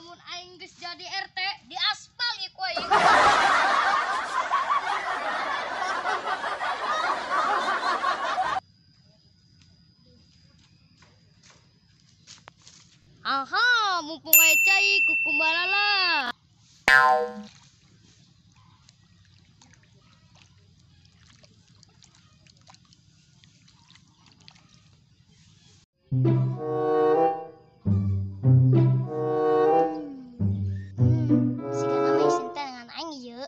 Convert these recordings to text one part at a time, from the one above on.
lamun aing geus jadi RT di aspal ieu ku aing. Aha, mumpung aya cai kukumbalala. Siga nama isin teh dengan aing ieu.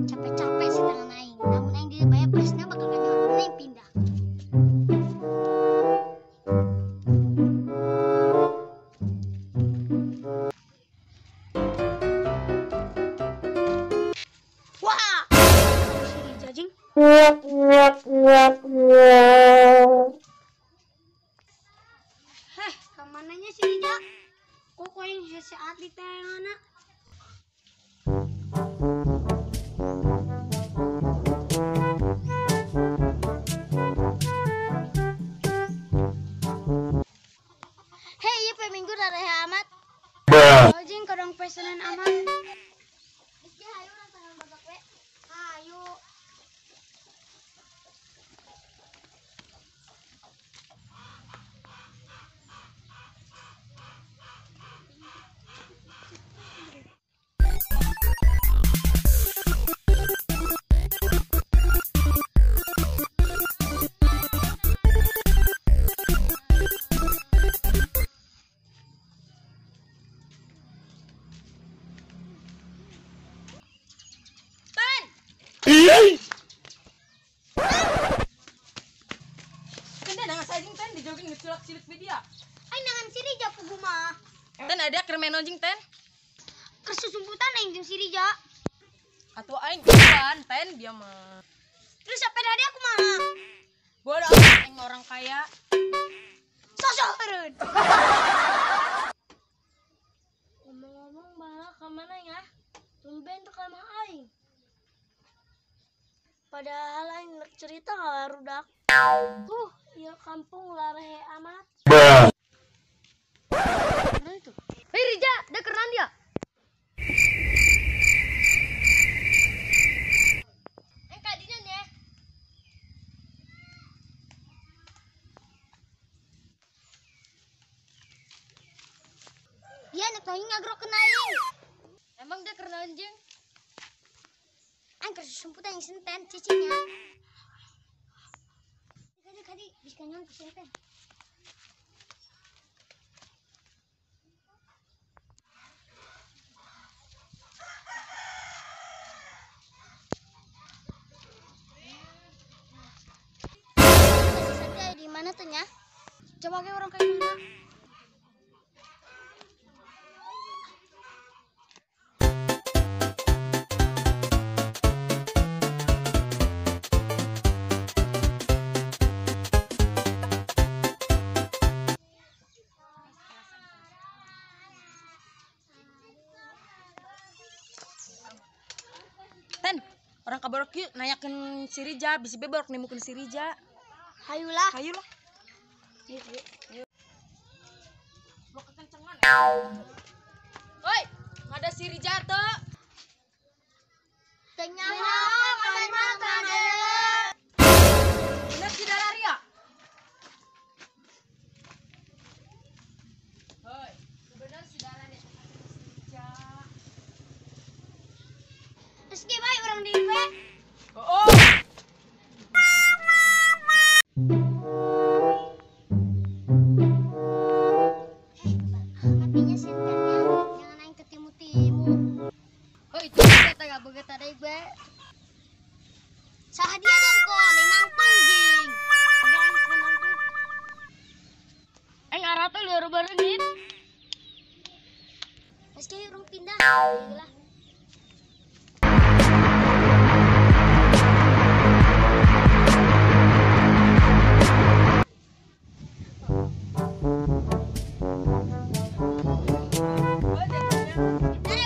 Capek-capek sih dengan aing. Namun aing dibayar presnya bakal ganti mana yang pindah. Wah! Si jajing. Heh, kamananya si Rija? Kok yang hese atlet teh ngana? Hei, ieu pe minggu rarehe amat. Jajing kadang pesenan amat. Geus hayu urang tanggal babak we. Hayu. Kan ada ngasajing ten di jogging ngeculak cilik media. Aing nangan si Rija pugu mah. Ten ada kermen nonjing ten. Kesusumputan aing jeung si Rija. Atuh aing bukan ten dia mah. Terus sepeda dia aku mah. Bodoh amat aing mah orang kaya. Sosok eureun. Ngomong-ngomong bala kemana ya? Tumben tuh kamah aing. Padahal aing rek cerita ngalarudak. Ieu kampung larehe amat. Mana itu? Hei Rija, da kerenan dia. Kadinya ya. Dia anak toing ngagrokeun aing. Emang dia kerenan anjing? Aing kesusumputan yang senten cicinya. Kadi bisa nyong kesenten. Sesat di mana tuh nya? Coba ke orang kayak mana? Ten, orang kabarok yuk nanyakeun si Rija, bisi beberok nemukeun si Rija. Hayulah. Hayu lah. Yuk. Lo kekencengan. Oi, ada si Rija tuh. Tenyaha makan makan Bener si Dalaria. Hoi, bener si Dalaria. Rija. Terus gimana orang di we? Oh. Matinya senternya jangan naik ke timu-timu. Oh itu kita gak begitu ada ibe. Sah dia dong kok, lenang tungging. Oke aing senang tuh. Aing arah tuh liur barengit. Meski urang pindah. Ayolah.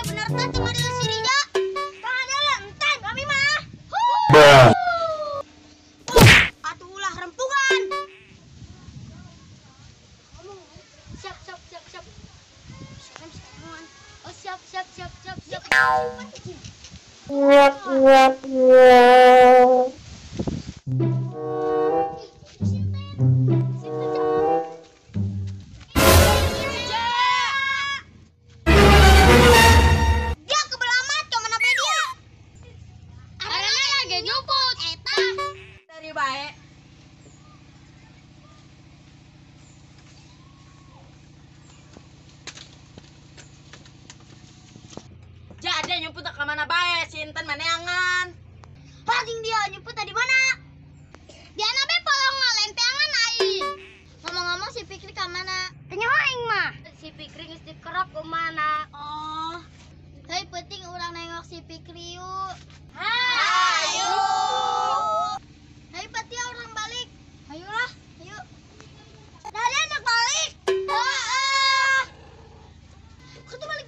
Benar tuh cuma dulu si Rija. Kang adalah enten kami mah. Atuh ulah rempungan. Siap. Siapa rempungan? Oh Dia kebelamat ke mana be dia? Karena lagi nyumput eta. Dari baik. Ja, ada nyumput ke mana bae, sinten maneangan. Paling dia nyumput tadi mana? Dia nabe polong ngalempeangan aing. Ngomong-ngomong si Fikri ke mana? Tanya aing mah. Si Fikri geus dikerok ke mana? Oh, Hei penting urang nengok si Fikri yuk. Hayu. Hei pati orang balik. Ayolah, ayo. Dari anak balik. Heeh. Kudu balik.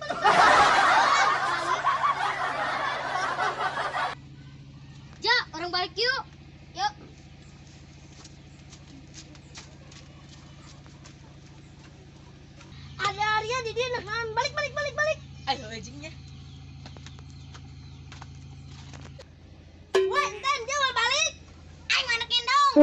Ja, orang balik yuk. Yuk. Ada Arya di dia nak balik. Ayo ejingnya. Wah, entan dia mau balik. Aing manekin dong.